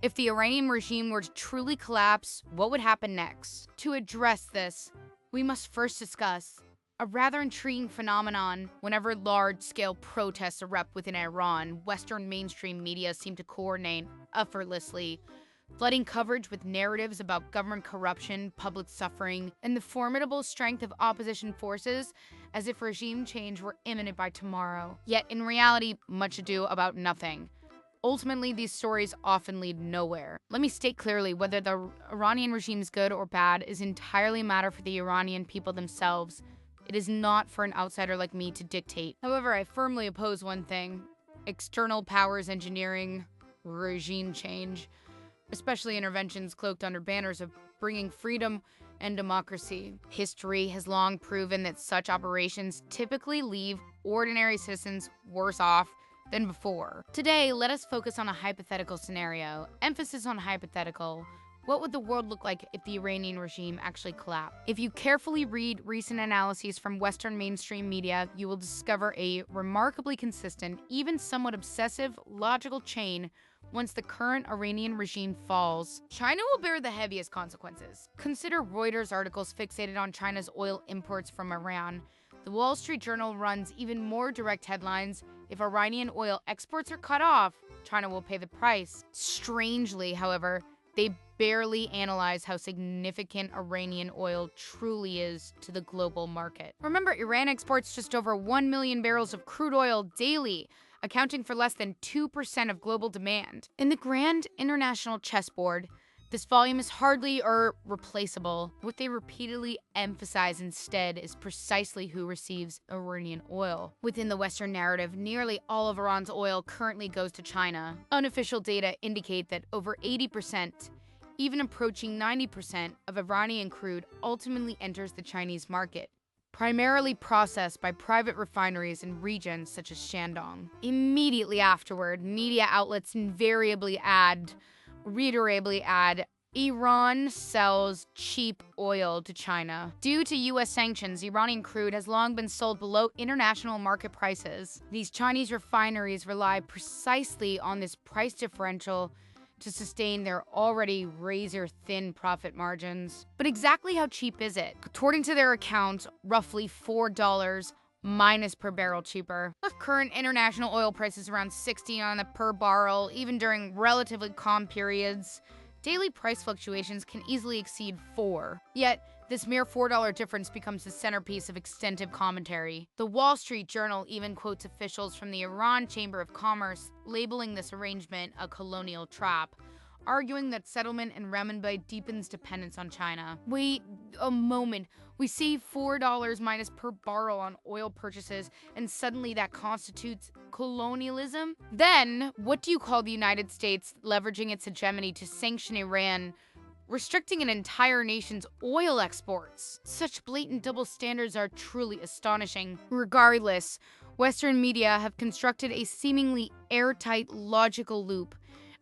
If the Iranian regime were to truly collapse, what would happen next? To address this, we must first discuss a rather intriguing phenomenon. Whenever large-scale protests erupt within Iran, Western mainstream media seem to coordinate effortlessly, flooding coverage with narratives about government corruption, public suffering, and the formidable strength of opposition forces, as if regime change were imminent by tomorrow. Yet, in reality, much ado about nothing. Ultimately, these stories often lead nowhere. Let me state clearly, whether the Iranian regime is good or bad is entirely a matter for the Iranian people themselves. It is not for an outsider like me to dictate. However, I firmly oppose one thing: external powers engineering regime change, especially interventions cloaked under banners of bringing freedom and democracy. History has long proven that such operations typically leave ordinary citizens worse off than before. Today, let us focus on a hypothetical scenario. Emphasis on hypothetical. What would the world look like if the Iranian regime actually collapsed? If you carefully read recent analyses from Western mainstream media, you will discover a remarkably consistent, even somewhat obsessive, logical chain. Once the current Iranian regime falls, China will bear the heaviest consequences. Consider Reuters articles fixated on China's oil imports from Iran. The Wall Street Journal runs even more direct headlines: if Iranian oil exports are cut off, China will pay the price. Strangely, however, they barely analyze how significant Iranian oil truly is to the global market. Remember, Iran exports just over 1 million barrels of crude oil daily, accounting for less than 2% of global demand. In the grand international chessboard, this volume is hardly replaceable. What they repeatedly emphasize instead is precisely who receives Iranian oil. Within the Western narrative, nearly all of Iran's oil currently goes to China. Unofficial data indicate that over 80%, even approaching 90%, of Iranian crude ultimately enters the Chinese market, primarily processed by private refineries in regions such as Shandong. Immediately afterward, media outlets reiterably add, Iran sells cheap oil to China. Due to US sanctions, Iranian crude has long been sold below international market prices. These Chinese refineries rely precisely on this price differential to sustain their already razor-thin profit margins. But exactly how cheap is it? According to their account, roughly $4 minus per barrel cheaper. With current international oil prices around 60 on a per barrel, even during relatively calm periods, daily price fluctuations can easily exceed $4. Yet, this mere $4 difference becomes the centerpiece of extensive commentary. The Wall Street Journal even quotes officials from the Iran Chamber of Commerce labeling this arrangement a colonial trap, arguing that settlement in renminbi deepens dependence on China. Wait a moment. We see $4 minus per barrel on oil purchases, and suddenly that constitutes colonialism? Then, what do you call the United States leveraging its hegemony to sanction Iran, restricting an entire nation's oil exports? Such blatant double standards are truly astonishing. Regardless, Western media have constructed a seemingly airtight logical loop.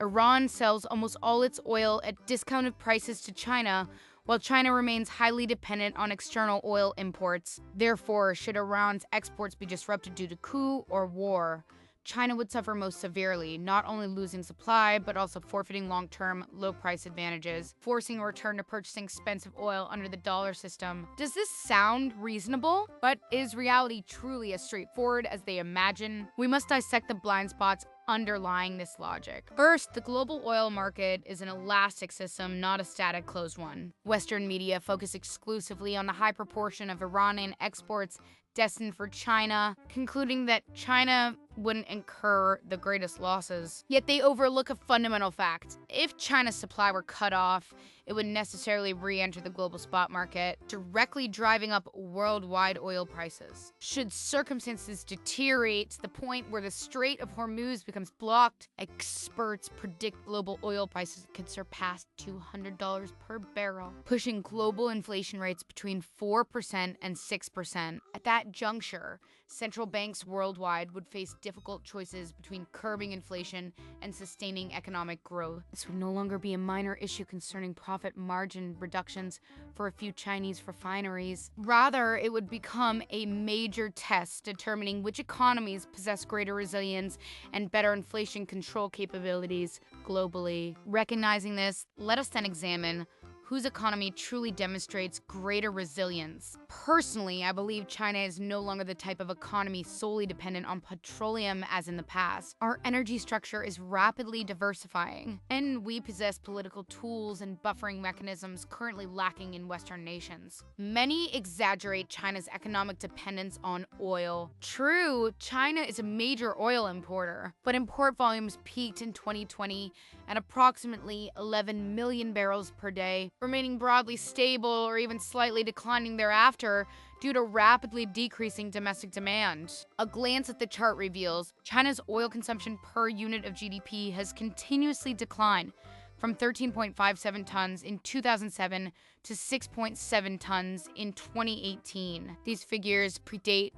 Iran sells almost all its oil at discounted prices to China, while China remains highly dependent on external oil imports. Therefore, should Iran's exports be disrupted due to coup or war, China would suffer most severely, not only losing supply, but also forfeiting long-term, low-price advantages, forcing a return to purchasing expensive oil under the dollar system. Does this sound reasonable? But is reality truly as straightforward as they imagine? We must dissect the blind spots underlying this logic. First, the global oil market is an elastic system, not a static closed one. Western media focus exclusively on the high proportion of Iranian exports destined for China, concluding that China wouldn't incur the greatest losses. Yet they overlook a fundamental fact. If China's supply were cut off, it would necessarily re-enter the global spot market, directly driving up worldwide oil prices. Should circumstances deteriorate to the point where the Strait of Hormuz becomes blocked, experts predict global oil prices could surpass $200 per barrel, pushing global inflation rates between 4% and 6%. At that juncture, central banks worldwide would face difficult choices between curbing inflation and sustaining economic growth. This would no longer be a minor issue concerning profit profit margin reductions for a few Chinese refineries. Rather, it would become a major test determining which economies possess greater resilience and better inflation control capabilities globally. Recognizing this, let us then examine whose economy truly demonstrates greater resilience. Personally, I believe China is no longer the type of economy solely dependent on petroleum as in the past. Our energy structure is rapidly diversifying, and we possess political tools and buffering mechanisms currently lacking in Western nations. Many exaggerate China's economic dependence on oil. True, China is a major oil importer, but import volumes peaked in 2020 at approximately 11 million barrels per day, remaining broadly stable or even slightly declining thereafter due to rapidly decreasing domestic demand. A glance at the chart reveals China's oil consumption per unit of GDP has continuously declined from 13.57 tons in 2007 to 6.7 tons in 2018. These figures predate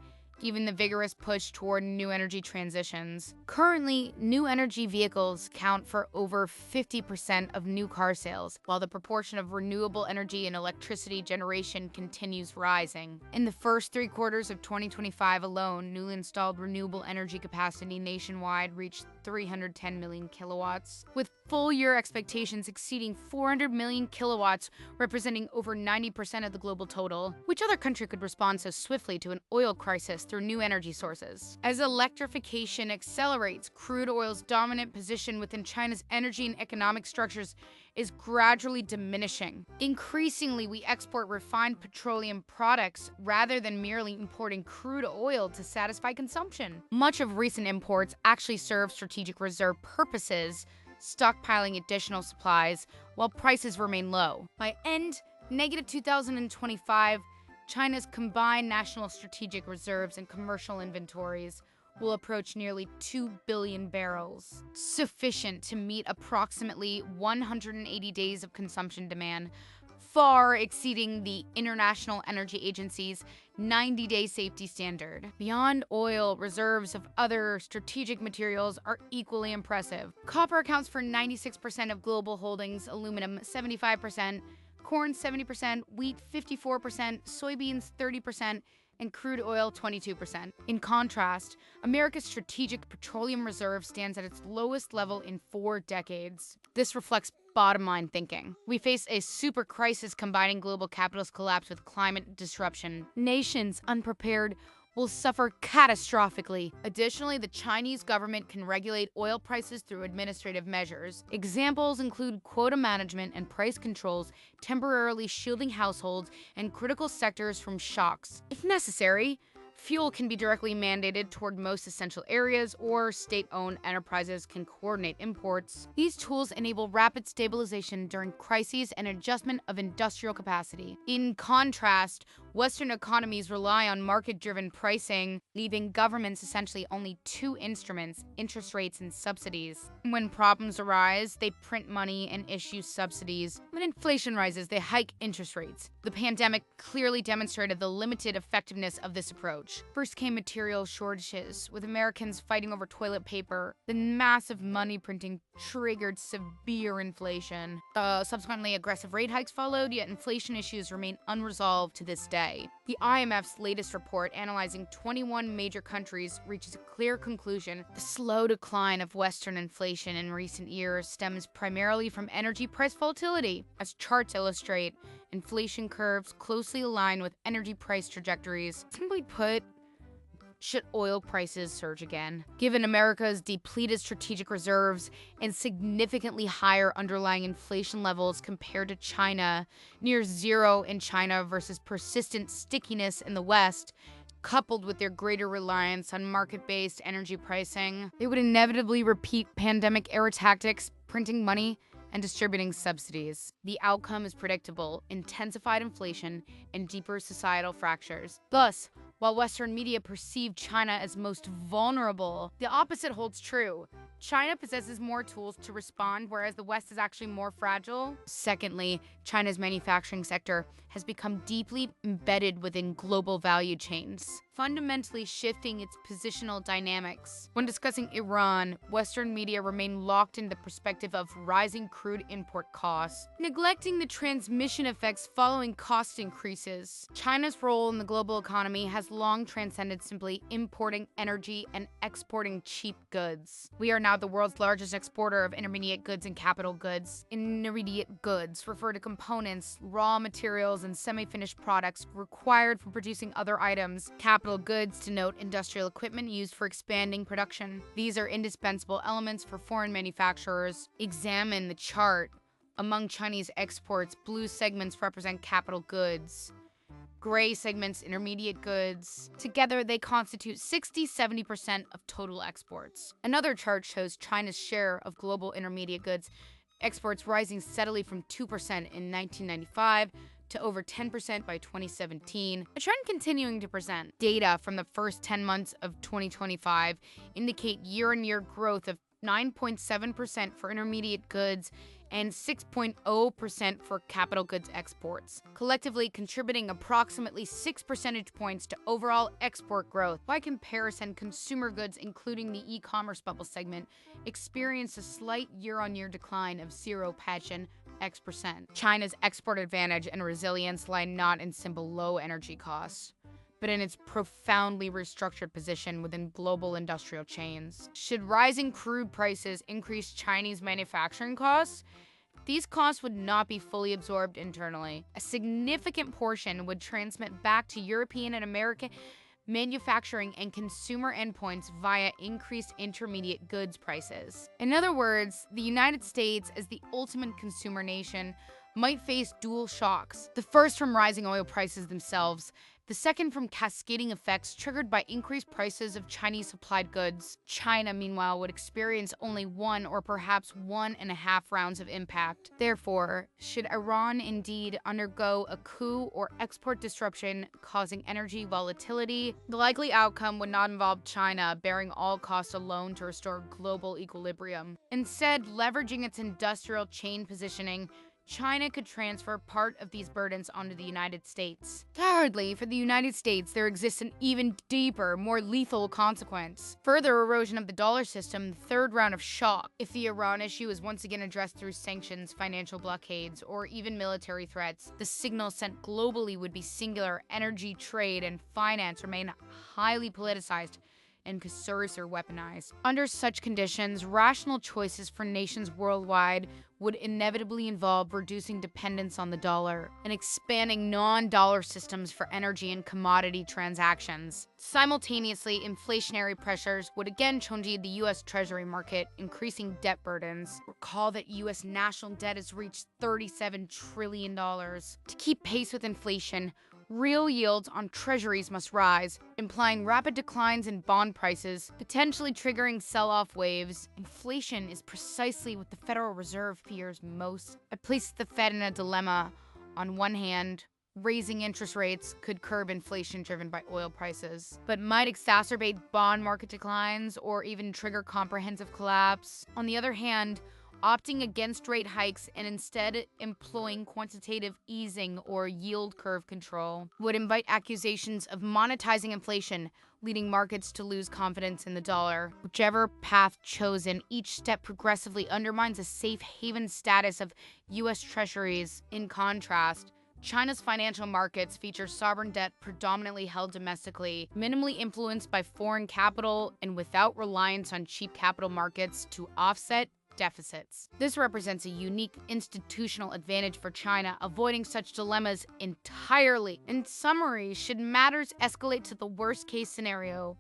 even the vigorous push toward new energy transitions. Currently, new energy vehicles count for over 50% of new car sales, while the proportion of renewable energy and electricity generation continues rising. In the first 3 quarters of 2025 alone, newly installed renewable energy capacity nationwide reached 310 million kilowatts, with full-year expectations exceeding 400 million kilowatts, representing over 90% of the global total. Which other country could respond so swiftly to an oil crisis through new energy sources? As electrification accelerates, crude oil's dominant position within China's energy and economic structures is gradually diminishing. Increasingly, we export refined petroleum products rather than merely importing crude oil to satisfy consumption. Much of recent imports actually serve strategic reserve purposes, stockpiling additional supplies while prices remain low. By end negative 2025, China's combined national strategic reserves and commercial inventories will approach nearly 2 billion barrels, sufficient to meet approximately 180 days of consumption demand, far exceeding the International Energy Agency's 90-day safety standard. Beyond oil, reserves of other strategic materials are equally impressive. Copper accounts for 96% of global holdings, aluminum 75%, corn 70%, wheat 54%, soybeans 30%, and crude oil 22%. In contrast, America's strategic petroleum reserve stands at its lowest level in 4 decades. This reflects bottom-line thinking. We face a super crisis combining global capitalist collapse with climate disruption. Nations unprepared will suffer catastrophically. Additionally, the Chinese government can regulate oil prices through administrative measures. Examples include quota management and price controls, temporarily shielding households and critical sectors from shocks. If necessary, fuel can be directly mandated toward most essential areas, or state-owned enterprises can coordinate imports. These tools enable rapid stabilization during crises and adjustment of industrial capacity. In contrast, Western economies rely on market-driven pricing, leaving governments essentially only 2 instruments: interest rates and subsidies. When problems arise, they print money and issue subsidies. When inflation rises, they hike interest rates. The pandemic clearly demonstrated the limited effectiveness of this approach. First came material shortages, with Americans fighting over toilet paper. Then massive money printing triggered severe inflation. Subsequently, aggressive rate hikes followed, yet inflation issues remain unresolved to this day. The IMF's latest report, analyzing 21 major countries, reaches a clear conclusion. The slow decline of Western inflation in recent years stems primarily from energy price volatility. As charts illustrate, inflation curves closely align with energy price trajectories. Simply put, should oil prices surge again? Given America's depleted strategic reserves and significantly higher underlying inflation levels compared to China, near zero in China versus persistent stickiness in the West, coupled with their greater reliance on market-based energy pricing, they would inevitably repeat pandemic-era tactics, printing money and distributing subsidies. The outcome is predictable: intensified inflation and deeper societal fractures. Thus, While Western media perceive China as most vulnerable, the opposite holds true. China possesses more tools to respond, whereas the West is actually more fragile. Secondly, China's manufacturing sector has become deeply embedded within global value chains, fundamentally shifting its positional dynamics. When discussing Iran, Western media remain locked in the perspective of rising crude import costs, neglecting the transmission effects following cost increases. China's role in the global economy has long transcended simply importing energy and exporting cheap goods. We are now the world's largest exporter of intermediate goods and capital goods. Intermediate goods refer to components, raw materials, and semi-finished products required for producing other items. Capital goods denote industrial equipment used for expanding production. These are indispensable elements for foreign manufacturers. Examine the chart. Among Chinese exports, blue segments represent capital goods. Gray segments, intermediate goods. Together, they constitute 60–70% of total exports. Another chart shows China's share of global intermediate goods exports rising steadily from 2% in 1995 to over 10% by 2017, a trend continuing to present. Data from the first 10 months of 2025 indicate year-on-year growth of 9.7% for intermediate goods and 6.0% for capital goods exports, collectively contributing approximately 6 percentage points to overall export growth. By comparison, consumer goods, including the e-commerce bubble segment, experienced a slight year-on-year decline of 0.X%. China's export advantage and resilience lie not in simple low energy costs, but in its profoundly restructured position within global industrial chains. Should rising crude prices increase Chinese manufacturing costs, these costs would not be fully absorbed internally. A significant portion would transmit back to European and American manufacturing and consumer endpoints via increased intermediate goods prices. In other words, the United States, as the ultimate consumer nation, might face dual shocks. The first from rising oil prices themselves, the second from cascading effects triggered by increased prices of Chinese supplied goods. China, meanwhile, would experience only 1 or perhaps 1.5 rounds of impact. Therefore, should Iran indeed undergo a coup or export disruption causing energy volatility, the likely outcome would not involve China bearing all costs alone to restore global equilibrium. Instead, leveraging its industrial chain positioning, China could transfer part of these burdens onto the United States. Thirdly, for the United States, there exists an even deeper, more lethal consequence. Further erosion of the dollar system, the third round of shock. If the Iran issue is once again addressed through sanctions, financial blockades, or even military threats, the signal sent globally would be singular. Energy, trade, and finance remain highly politicized and cursors are weaponized. Under such conditions, rational choices for nations worldwide would inevitably involve reducing dependence on the dollar and expanding non-dollar systems for energy and commodity transactions. Simultaneously, inflationary pressures would again challenge the U.S. Treasury market, increasing debt burdens. Recall that U.S. national debt has reached $37 trillion. To keep pace with inflation, real yields on treasuries must rise, implying rapid declines in bond prices, potentially triggering sell-off waves. Inflation is precisely what the Federal Reserve fears most. It places the Fed in a dilemma. On one hand, raising interest rates could curb inflation driven by oil prices, but might exacerbate bond market declines or even trigger comprehensive collapse. On the other hand, opting against rate hikes and instead employing quantitative easing or yield curve control would invite accusations of monetizing inflation, leading markets to lose confidence in the dollar. Whichever path chosen, each step progressively undermines the safe haven status of U.S. Treasuries. In contrast, China's financial markets feature sovereign debt predominantly held domestically, minimally influenced by foreign capital, and without reliance on cheap capital markets to offset deficits. This represents a unique institutional advantage for China, avoiding such dilemmas entirely. In summary, should matters escalate to the worst-case scenario,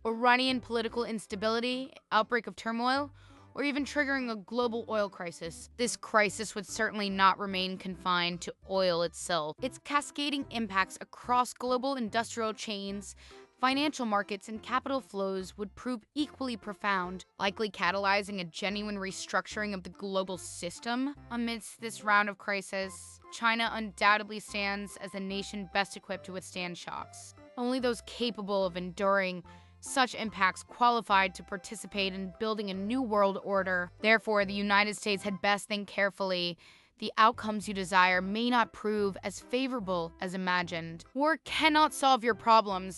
Iranian political instability, outbreak of turmoil, or even triggering a global oil crisis, this crisis would certainly not remain confined to oil itself. Its cascading impacts across global industrial chains, financial markets, and capital flows would prove equally profound, likely catalyzing a genuine restructuring of the global system. Amidst this round of crisis, China undoubtedly stands as a nation best equipped to withstand shocks. Only those capable of enduring such impacts qualified to participate in building a new world order. Therefore, the United States had best think carefully. The outcomes you desire may not prove as favorable as imagined. War cannot solve your problems,